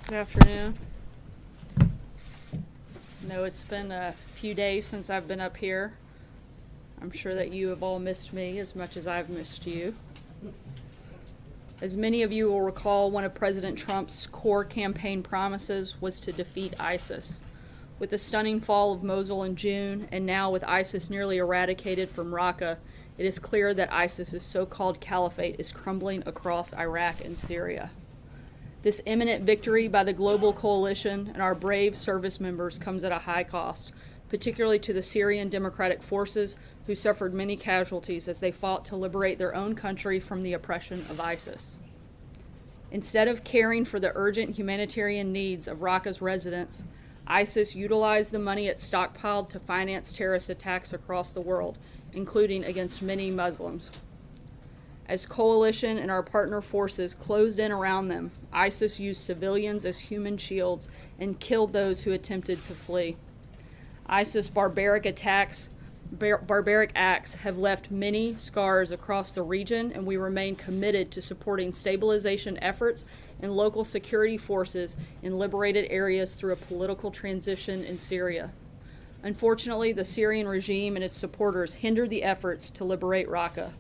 Good afternoon. No, it's been a few days since I've been up here. I'm sure that you have all missed me as much as I've missed you. As many of you will recall, one of President Trump's core campaign promises was to defeat ISIS. With the stunning fall of Mosul in June, and now with ISIS nearly eradicated from Raqqa, it is clear that ISIS's so-called caliphate is crumbling across Iraq and Syria. This imminent victory by the global coalition and our brave service members comes at a high cost, particularly to the Syrian Democratic Forces, who suffered many casualties as they fought to liberate their own country from the oppression of ISIS. Instead of caring for the urgent humanitarian needs of Raqqa's residents, ISIS utilized the money it stockpiled to finance terrorist attacks across the world, including against many Muslims. As coalition and our partner forces closed in around them, ISIS used civilians as human shields and killed those who attempted to flee. ISIS barbaric acts have left many scars across the region, and we remain committed to supporting stabilization efforts and local security forces in liberated areas through a political transition in Syria. Unfortunately, the Syrian regime and its supporters hindered the efforts to liberate Raqqa.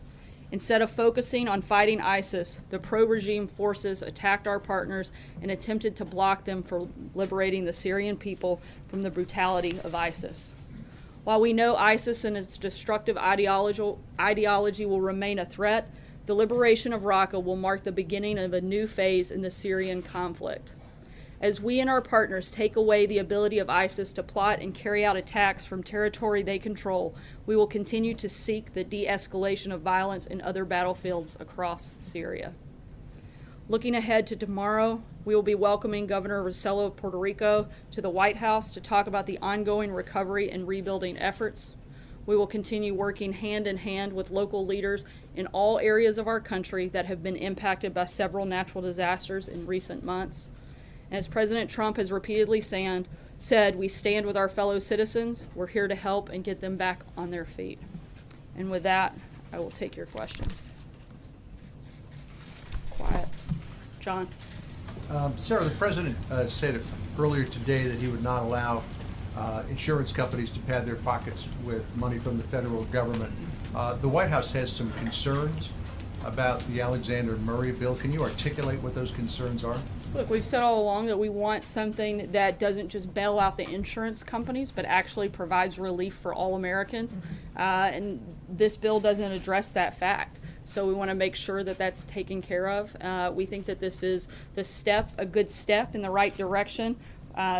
Instead of focusing on fighting ISIS, the pro-regime forces attacked our partners and attempted to block them from liberating the Syrian people from the brutality of ISIS. While we know ISIS and its destructive ideology will remain a threat, the liberation of Raqqa will mark the beginning of a new phase in the Syrian conflict. As we and our partners take away the ability of ISIS to plot and carry out attacks from territory they control, we will continue to seek the de-escalation of violence in other battlefields across Syria. Looking ahead to tomorrow, we will be welcoming Governor Rosello of Puerto Rico to the White House to talk about the ongoing recovery and rebuilding efforts. We will continue working hand in hand with local leaders in all areas of our country that have been impacted by several natural disasters in recent months. And as President Trump has repeatedly said, we stand with our fellow citizens. We're here to help and get them back on their feet. And with that, I will take your questions. Quiet. John. Sarah, the president said earlier today that he would not allow insurance companies to pad their pockets with money from the federal government. The White House has some concerns about the Alexander Murray bill. Can you articulate what those concerns are? Look, we've said all along that we want something that doesn't just bail out the insurance companies, but actually provides relief for all Americans. And this bill doesn't address that fact. So we want to make sure that that's taken care of. We think that this is a good step in the right direction.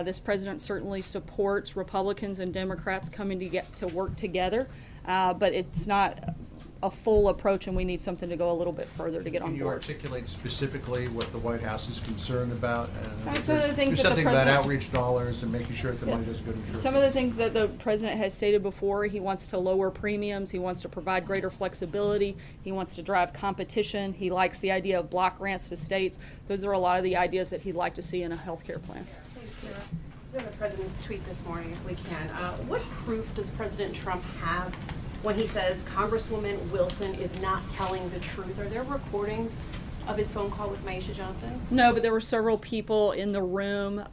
This president certainly supports Republicans and Democrats coming to work together, but it's not a full approach, and we need something to go a little bit further to get on board. Can you articulate specifically what the White House is concerned about? Some of the things that something about outreach dollars and making sure that the money Yes. does good insurance. Some of the things that the president has stated before, he wants to lower premiums, he wants to provide greater flexibility, he wants to drive competition, he likes the idea of block grants to states. Those are a lot of the ideas that he'd like to see in a health care plan. Thanks, Sarah. Let's go to the president's tweet this morning, if we can. What proof does President Trump have when he says Congresswoman Wilson is not telling the truth? Are there recordings of his phone call with Maisha Johnson? No, but there were several people in the room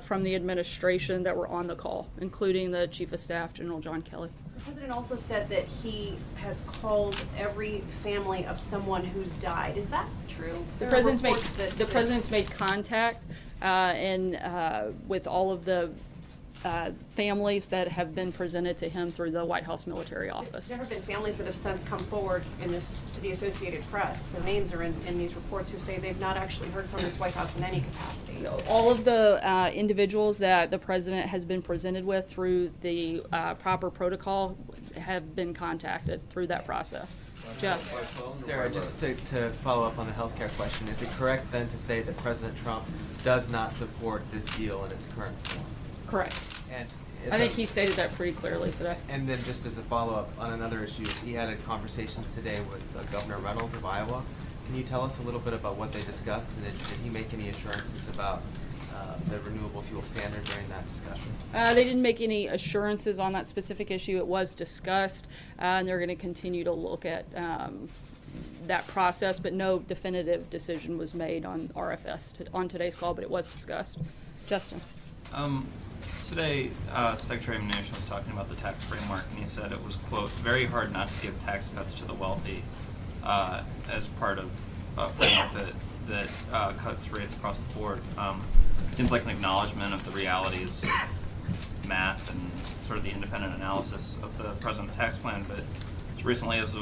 from the administration that were on the call, including the Chief of Staff, General John Kelly. The president also said that he has called every family of someone who's died. Is that true? The president's made contact with all of the families that have been presented to him through the White House Military Office. There have been families that have since come forward in this to the Associated Press. The names are in these reports who say they've not actually heard from this White House in any capacity. All of the individuals that the president has been presented with through the proper protocol have been contacted through that process. Jeff. Sarah, just to follow up on the healthcare question, is it correct then to say that President Trump does not support this deal in its current form? Correct. And I think he stated that pretty clearly today. And then just as a follow-up on another issue, he had a conversation today with Governor Reynolds of Iowa. Can you tell us a little bit about what they discussed, and did he make any assurances about the renewable fuel standard during that discussion? They didn't make any assurances on that specific issue. It was discussed, and they're going to continue to look at that process, but no definitive decision was made on RFS on today's call, but it was discussed. Justin. Today, Secretary of Mnuchin was talking about the tax framework, and he said it was, quote, very hard not to give tax cuts to the wealthy as part of a framework that cuts rates across the board. It seems like an acknowledgement of the realities of math and sort of the independent analysis of the president's tax plan, but as recently as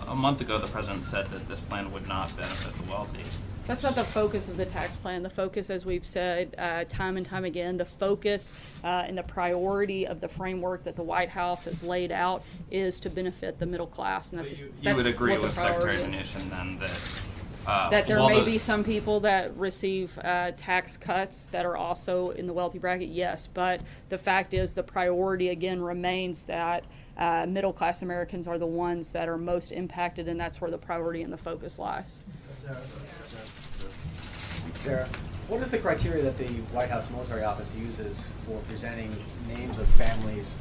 a month ago, the president said that this plan would not benefit the wealthy. That's not the focus of the tax plan. The focus, as we've said time and time again, the focus and the priority of the framework that the White House has laid out is to benefit the middle class, and that's You would agree what the with Secretary priority is. Mnuchin then That there while may the- be some people that receive tax cuts that are also in the wealthy bracket, yes, but the fact is the priority again remains that middle class Americans are the ones that are most impacted, and that's where the priority and the focus lies. Sarah, what is the criteria that the White House Military Office uses for presenting names of families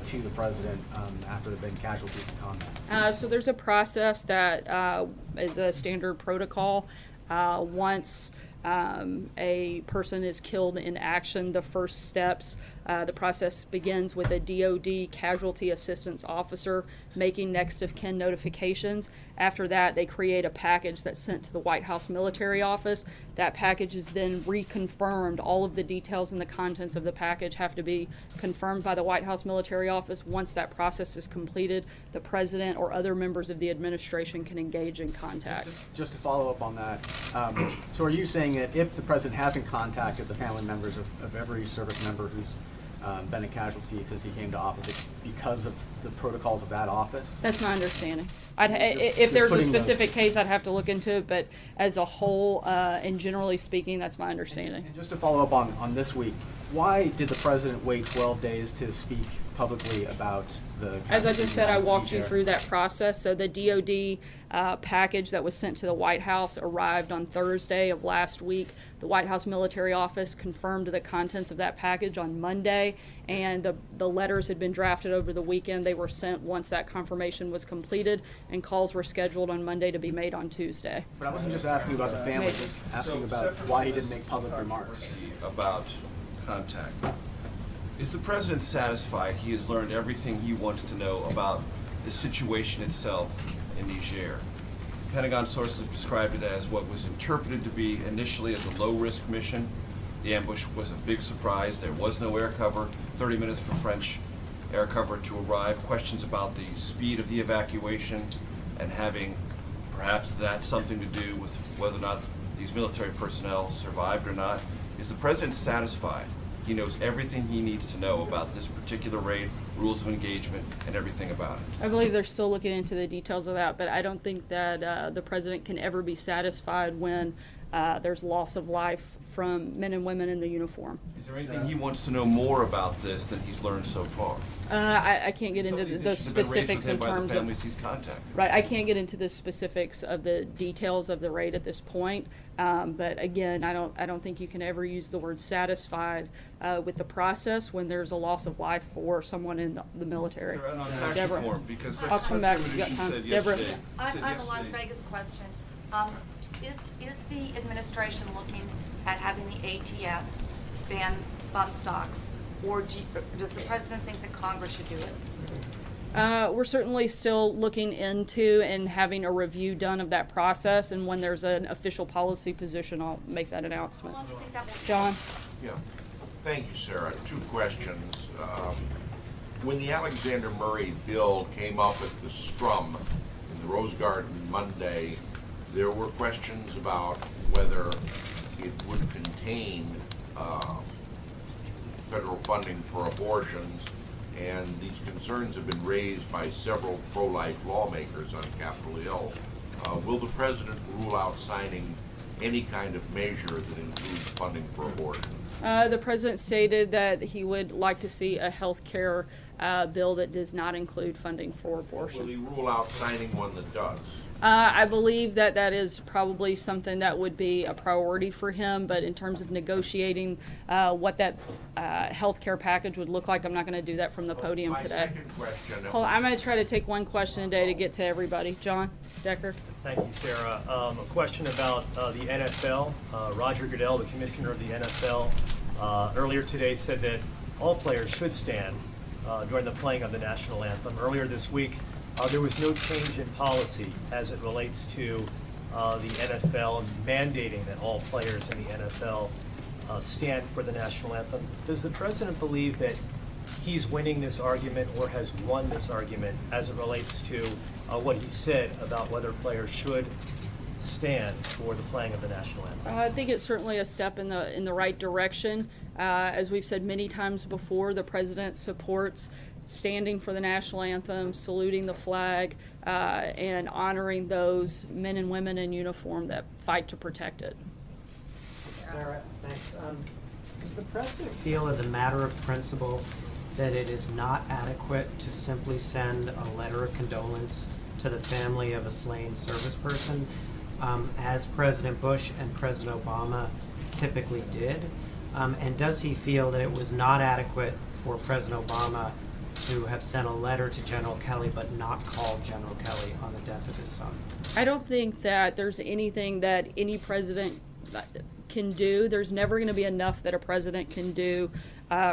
to the president after they've been casualties in combat? So there's a process that is a standard protocol. Once a person is killed in action, the first steps, the process begins with a DOD casualty assistance officer making next of kin notifications. After that, they create a package that's sent to the White House Military Office. That package is then reconfirmed. All of the details and the contents of the package have to be confirmed by the White House Military Office. Once that process is completed, the president or other members of the administration can engage in contact. Just to follow up on that, so are you saying that if the president hasn't contacted the family members of every service member who's been a casualty since he came to office, it's because of the protocols of that office? That's my understanding. If there's a specific case, I'd have to look into it, but as a whole, and generally speaking, that's my understanding. And just to follow up on this week, why did the president wait 12 days to speak publicly about the As I just said, I walked you there? through that process. So the DOD package that was sent to the White House arrived on Thursday of last week. The White House Military Office confirmed the contents of that package on Monday, and the letters had been drafted over the weekend. They were sent once that confirmation was completed, and calls were scheduled on Monday to be made on Tuesday. But I wasn't just asking about the family, just asking about why he didn't make public remarks. About contact. Is the president satisfied he has learned everything he wants to know about the situation itself in Niger? Pentagon sources have described it as what was interpreted to be initially as a low-risk mission. The ambush was a big surprise. There was no air cover, 30 minutes for French air cover to arrive. Questions about the speed of the evacuation and having perhaps that something to do with whether or not these military personnel survived or not. Is the president satisfied he knows everything he needs to know about this particular raid, rules of engagement, and everything about it? I believe they're still looking into the details of that, but I don't think that the president can ever be satisfied when there's loss of life from men and women in the uniform. Is there anything he wants to know more about this than he's learned so far? I can't get Some into of these the issues have been raised with specifics him in by the terms families of. he's contacted. Right, I can't get into the specifics of the details of the raid at this point, but again, I don't think you can ever use the word satisfied with the process when there's a loss of life for someone in the military. Sir, and on tax Deborah. reform, because I'll come back. Secretary You got Mnuchin time? said Deborah. yesterday. I said have a Las yesterday- Vegas question. Is the administration looking at having the ATF ban bump stocks, or does the president think that Congress should do it? We're certainly still looking into and having a review done of that process, and when there's an official policy position, I'll make that How announcement. long do you think that will John? Yeah, thank you, Sarah. Two questions. When the Alexander Murray bill came up at the Scrum in the Rose Garden Monday, there were questions about whether it would contain federal funding for abortions, and these concerns have been raised by several pro-life lawmakers on Capitol Hill. Will the president rule out signing any kind of measure that includes funding for abortion? The president stated that he would like to see a health care bill that does not include funding for Will he abortion. rule out signing one that does? I believe that that is probably something that would be a priority for him, but in terms of negotiating what that healthcare package would look like, I'm not going to do that from the podium My today. second question. Hold on, I'm going to try to take one question a day to get to everybody. John Decker. Thank you, Sarah. A question about the NFL. Roger Goodell, the commissioner of the NFL, earlier today said that all players should stand during the playing of the national anthem. Earlier this week, there was no change in policy as it relates to the NFL mandating that all players in the NFL stand for the national anthem. Does the president believe that he's winning this argument or has won this argument as it relates to what he said about whether players should stand for the playing of the national anthem? I think it's certainly a step in the right direction. As we've said many times before, the president supports standing for the national anthem, saluting the flag, and honoring those men and women in uniform that fight to protect it. Sarah, thanks. Does the president feel as a matter of principle that it is not adequate to simply send a letter of condolence to the family of a slain service person, as President Bush and President Obama typically did? And does he feel that it was not adequate for President Obama to have sent a letter to General Kelly but not called General Kelly on the death of his son? I don't think that there's anything that any president can do. There's never going to be enough that a president can do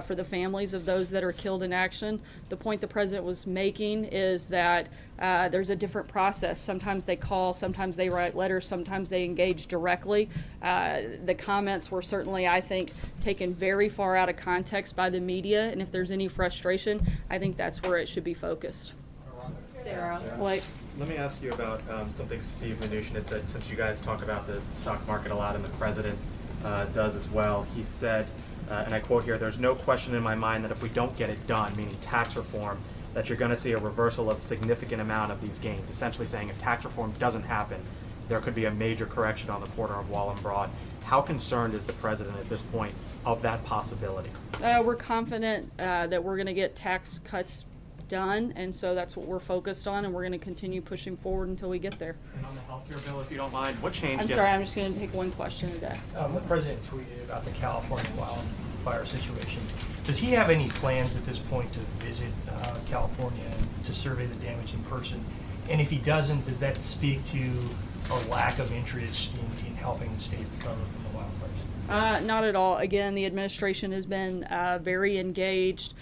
for the families of those that are killed in action. The point the president was making is that there's a different process. Sometimes they call, sometimes they write letters, sometimes they engage directly. The comments were certainly, I think, taken very far out of context by the media, and if there's any frustration, I think that's where it should be focused. Sarah. Like, Let me ask you about something Steve Mnuchin had said, since you guys talk about the stock market a lot and the president does as well. He said, and I quote here, "There's no question in my mind that if we don't get it done," meaning tax reform, that you're going to see a reversal of significant amount of these gains, essentially saying if tax reform doesn't happen, there could be a major correction on the corner of Wall and Broad. How concerned is the president at this point of that possibility? we're confident that we're going to get tax cuts done, and so that's what we're focused on, and we're going to continue pushing forward until we get there. And on the healthcare bill, if you don't mind, what changed? I'm sorry, I'm just going to take one question a day. The president tweeted about the California wildfire situation. Does he have any plans at this point to visit California and to survey the damage in person? And if he doesn't, does that speak to a lack of interest in helping the state recover from the wildfires? Not at all. Again, the administration has been very engaged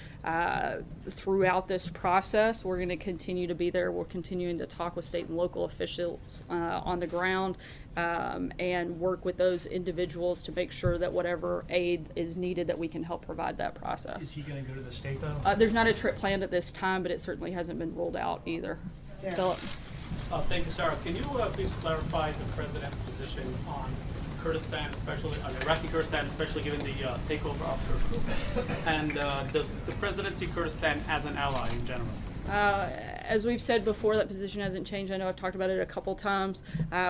throughout this process. We're going to continue to be there. We're continuing to talk with state and local officials on the ground and work with those individuals to make sure that whatever aid is needed, that we can help provide that process. Is he going to go to the state, though? There's not a trip planned at this time, but it certainly hasn't been ruled out either. Philip. Thank you, Sarah. Can you please clarify the president's position on Kurdistan, especially on Iraqi Kurdistan, especially given the takeover of Kirkuk? And does the president see Kurdistan as an ally in general? As we've said before, that position hasn't changed. I know I've talked about it a couple times.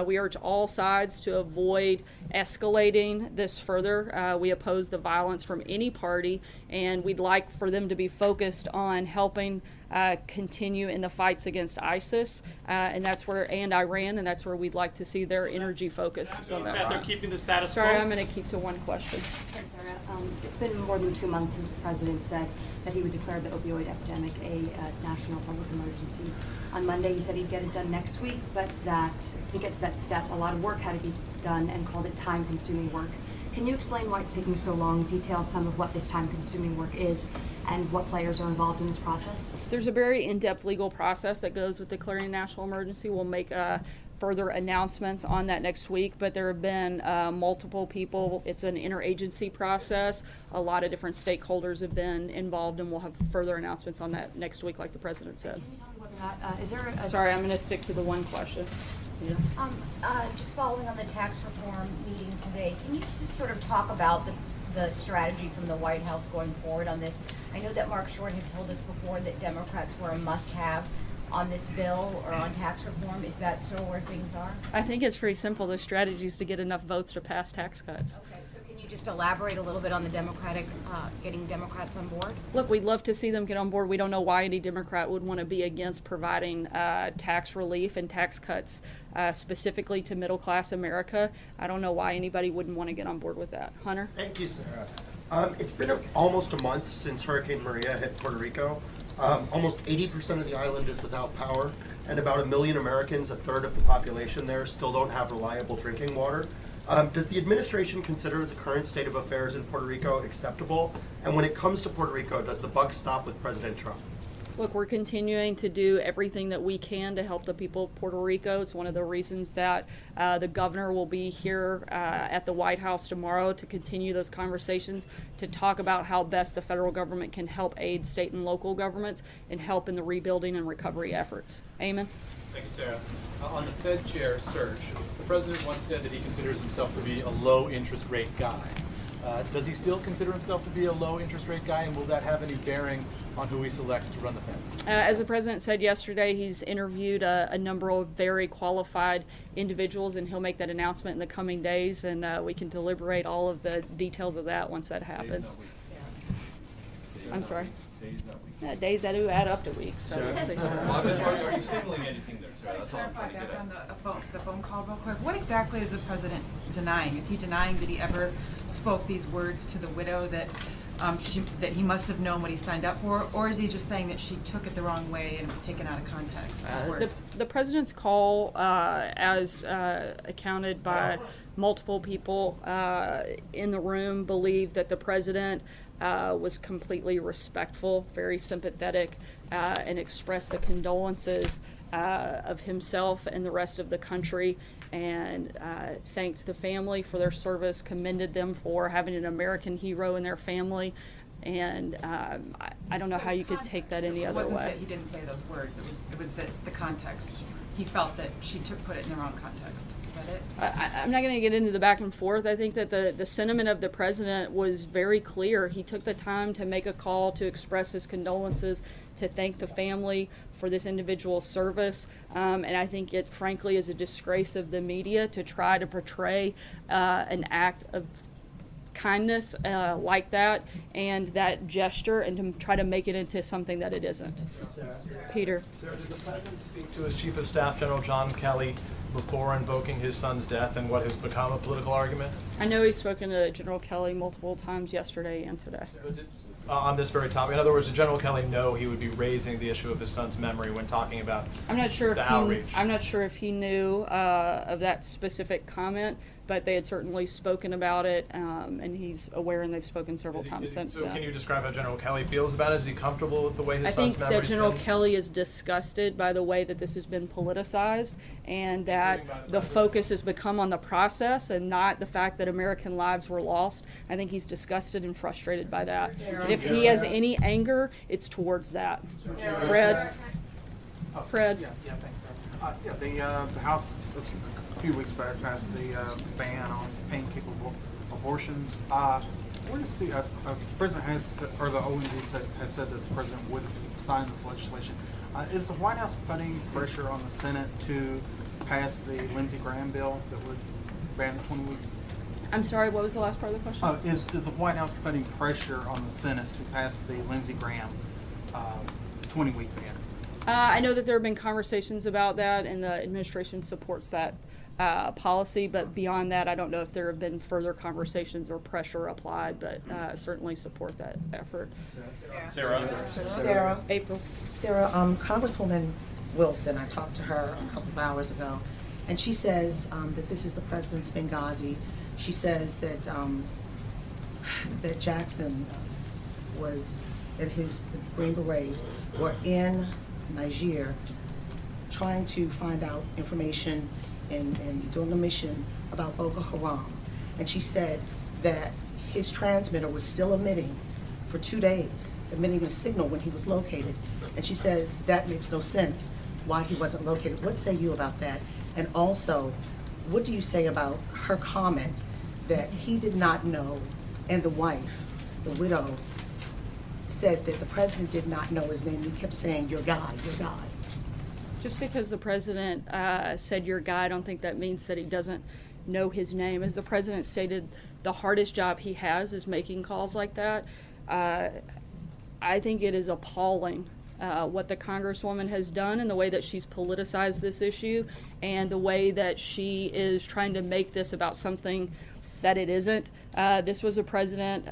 We urge all sides to avoid escalating this further. We oppose the violence from any party, and we'd like for them to be focused on helping continue in the fights against ISIS, and Iran, and that's where we'd like to see their energy focus. So that they're keeping the status quo? Sorry, I'm going to keep to one question. Thanks, Sarah. It's been more than 2 months since the president said that he would declare the opioid epidemic a national public emergency. On Monday, he said he'd get it done next week, but that to get to that step, a lot of work had to be done, and called it time-consuming work. Can you explain why it's taking so long, detail some of what this time-consuming work is, and what players are involved in this process? There's a very in-depth legal process that goes with declaring a national emergency. We'll make further announcements on that next week, but there have been multiple people. It's an interagency process. A lot of different stakeholders have been involved, and we'll have further announcements on that next week, like the president said. Can you tell me whether or not, is there a... Sorry, I'm going to stick to the one question. Yeah. Just following on the tax reform meeting today, can you just sort of talk about the strategy from the White House going forward on this? I know that Mark Short had told us before that Democrats were a must-have on this bill or on tax reform? Is that still where things are? I think it's pretty simple. The strategy is to get enough votes to pass tax cuts. Okay, so can you just elaborate a little bit on the getting Democrats on board? Look, we'd love to see them get on board. We don't know why any Democrat would want to be against providing tax relief and tax cuts specifically to middle-class America. I don't know why anybody wouldn't want to get on board with that. Hunter? Thank you, Sarah. It's been almost a month since Hurricane Maria hit Puerto Rico. Almost 80% of the island is without power, and about 1 million Americans, a third of the population there, still don't have reliable drinking water. Does the administration consider the current state of affairs in Puerto Rico acceptable? And when it comes to Puerto Rico, does the buck stop with President Trump? Look, we're continuing to do everything that we can to help the people of Puerto Rico. It's one of the reasons that the governor will be here at the White House tomorrow to continue those conversations, to talk about how best the federal government can help aid state and local governments and help in the rebuilding and recovery efforts. Eamon? Thank you, Sarah. On the Fed chair search, the president once said that he considers himself to be a low interest rate guy. Does he still consider himself to be a low interest rate guy, and will that have any bearing on who he selects to run the Fed? As the president said yesterday, he's interviewed a number of very qualified individuals, and he'll make that announcement in the coming days, and we can deliberate all of the details of that once that happens. I'm sorry? Days that do add up to weeks. So are you signaling anything there, sir? That's all I'm trying to get at. On the phone call real quick. What exactly is the president denying? Is he denying that he ever spoke these words to the widow, that that he must have known what he signed up for, or is he just saying that she took it the wrong way and it was taken out of context? His words. The president's call, as accounted by multiple people in the room, believed that the president was completely respectful, very sympathetic, and expressed the condolences of himself and the rest of the country, and thanked the family for their service, commended them for having an American hero in their family, and I don't know how you could take that any other way. It wasn't that he didn't say those words, it was that the context. He felt that she put it in the wrong context. Is that it? I'm not going to get into the back and forth. I think that the sentiment of the president was very clear. He took the time to make a call to express his condolences, to thank the family for this individual's service. And I think it frankly is a disgrace of the media to try to portray an act of kindness like that and that gesture, and to try to make it into something that it isn't. Peter. Sarah, did the president speak to his chief of staff, General John Kelly, before invoking his son's death and what has become a political argument? I know he's spoken to General Kelly multiple times yesterday and today. On this very topic, in other words, did General Kelly know he would be raising the issue of his son's memory when talking about the outreach? I'm not sure if he knew of that specific comment, but they had certainly spoken about it, and he's aware, and they've spoken several times since then. So can you describe how General Kelly feels about it? Is he comfortable with the way his son's memory I think that General Kelly is disgusted by the way that this has been politicized, and that the focus has become on the process and not the fact that American lives were lost. I think he's disgusted and frustrated by that. And if he has any anger, it's towards that. Fred? Fred? Yeah, thanks, sir. The House a few weeks back passed the ban on pain-capable abortions. I want to see, the president has, or the OMB has said that the president would sign this legislation. Is the White House putting pressure on the Senate to pass the Lindsey Graham bill that would ban the 20-week? I'm sorry, what was the last part of the question? Is the White House putting pressure on the Senate to pass the Lindsey Graham 20-week ban? I know that there have been conversations about that, and the administration supports that policy, but beyond that, I don't know if there have been further conversations or pressure applied, but certainly support that effort. Sarah. April. Sarah, Congresswoman Wilson, I talked to her a couple of hours ago, and she says that this is the president's Benghazi. She says that that Jackson was, and the Green Berets were in Niger trying to find out information and doing a mission about Boko Haram. And she said that his transmitter was still emitting for 2 days, emitting a signal when he was located. And she says that makes no sense why he wasn't located. What say you about that? And also, what do you say about her comment that he did not know, and the wife, the widow, said that the president did not know his name. He kept saying, your guy, your guy. Just because the president said your guy, I don't think that means that he doesn't know his name. As the president stated, the hardest job he has is making calls like that. I think it is appalling what the Congresswoman has done and the way that she's politicized this issue and the way that she is trying to make this about something that it isn't. This was a president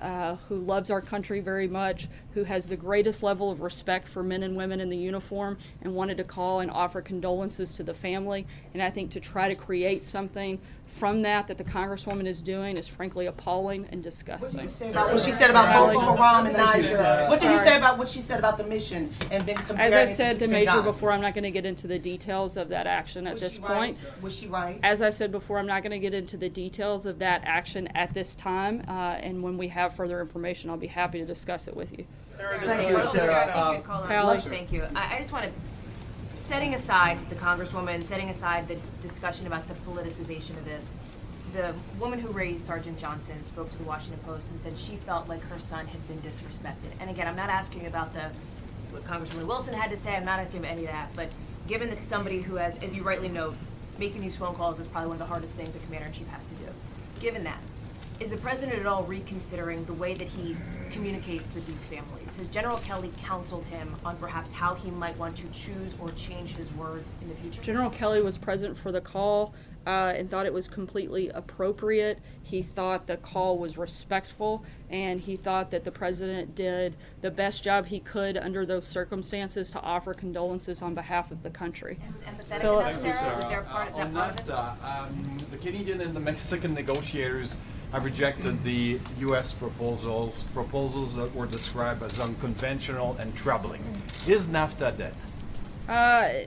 who loves our country very much, who has the greatest level of respect for men and women in the uniform, and wanted to call and offer condolences to the family. And I think to try to create something from that the Congresswoman is doing is frankly appalling and disgusting. About what she said about Boko Haram and Niger. What did you say about what she said about the mission and Ben comparing As I it said to Benghazi? Major before, I'm not going to get into the details of that action at this point. Was she right? As I said before, I'm not going to get into the details of that action at this time, and when we have further information, I'll be happy to discuss it with you. Thank you, Sarah. Pally? Thank you. I just want to, setting aside the Congresswoman, setting aside the discussion about the politicization of this, the woman who raised Sergeant Johnson spoke to the Washington Post and said she felt like her son had been disrespected. And again, I'm not asking about what Congresswoman Wilson had to say, I'm not asking about any of that, but given that somebody who has, as you rightly note, making these phone calls is probably one of the hardest things a commander-in-chief has to do. Given that, is the president at all reconsidering the way that he communicates with these families? Has General Kelly counseled him on perhaps how he might want to choose or change his words in the future? General Kelly was present for the call and thought it was completely appropriate. He thought the call was respectful, and he thought that the president did the best job he could under those circumstances to offer condolences on behalf of the country. Empathetic enough, Sarah? Was there part, is that On part of it? NAFTA, the Canadian and the Mexican negotiators have rejected the U.S. proposals that were described as unconventional and troubling. Is NAFTA dead?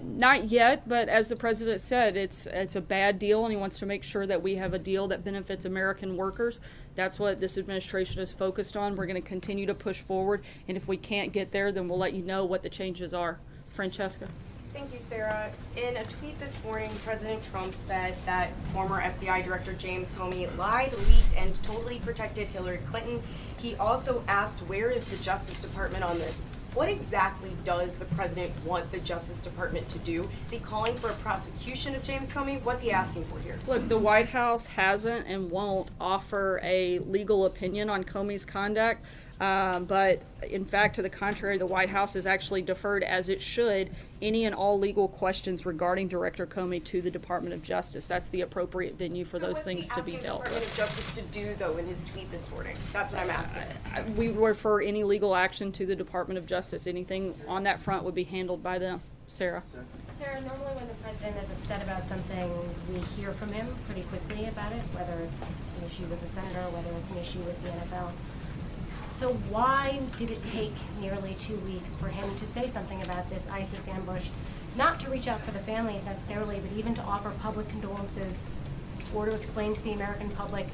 Not yet, but as the president said, it's a bad deal, and he wants to make sure that we have a deal that benefits American workers. That's what this administration is focused on. We're going to continue to push forward, and if we can't get there, then we'll let you know what the changes are. Francesca? Thank you, Sarah. In a tweet this morning, President Trump said that former FBI Director James Comey lied, leaked, and totally protected Hillary Clinton. He also asked, where is the Justice Department on this? What exactly does the president want the Justice Department to do? Is he calling for a prosecution of James Comey? What's he asking for here? Look, the White House hasn't and won't offer a legal opinion on Comey's conduct. But in fact, to the contrary, the White House has actually deferred, as it should, any and all legal questions regarding Director Comey to the Department of Justice. That's the appropriate venue for those things to be dealt with. What's he asking the Department of Justice to do, though, in his tweet this morning? That's what I'm asking. We refer any legal action to the Department of Justice. Anything on that front would be handled by them. Sarah? Sarah, normally when the president is upset about something, we hear from him pretty quickly about it, whether it's an issue with the senator, whether it's an issue with the NFL. So why did it take nearly 2 weeks for him to say something about this ISIS ambush? Not to reach out for the families necessarily, but even to offer public condolences or to explain to the American public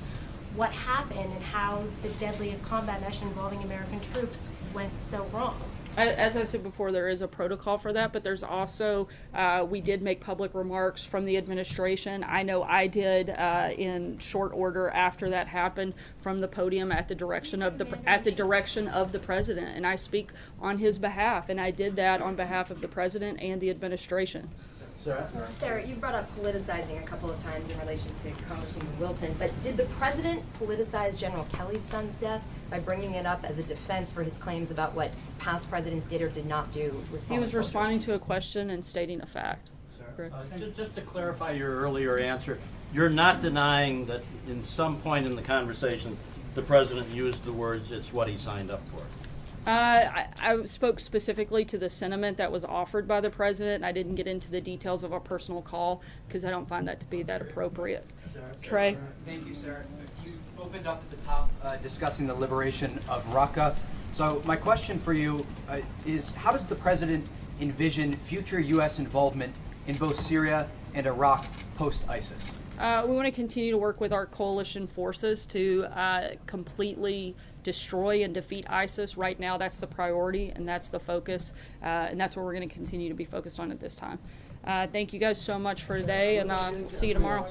what happened and how the deadliest combat mission involving American troops went so wrong. As I said before, there is a protocol for that, but there's also, we did make public remarks from the administration. I know I did in short order after that happened from the podium at the direction of the president, and I speak on his behalf, and I did that on behalf of the president and the administration. Sarah, you brought up politicizing a couple of times in relation to Congresswoman Wilson, but did the president politicize General Kelly's son's death by bringing it up as a defense for his claims about what past presidents did or did not do with He was responding to a question and stating a fact. Just to clarify your earlier answer, you're not denying that in some point in the conversations the president used the words, "it's what he signed up for." I spoke specifically to the sentiment that was offered by the president. I didn't get into the details of a personal call because I don't find that to be that appropriate. Trey? Thank you, Sarah. You opened up at the top discussing the liberation of Raqqa. So my question for you is, how does the president envision future U.S. involvement in both Syria and Iraq post-ISIS? We want to continue to work with our coalition forces to completely destroy and defeat ISIS. Right now, that's the priority, and that's the focus, and that's what we're going to continue to be focused on at this time. Thank you guys so much for today, and we'll see you tomorrow.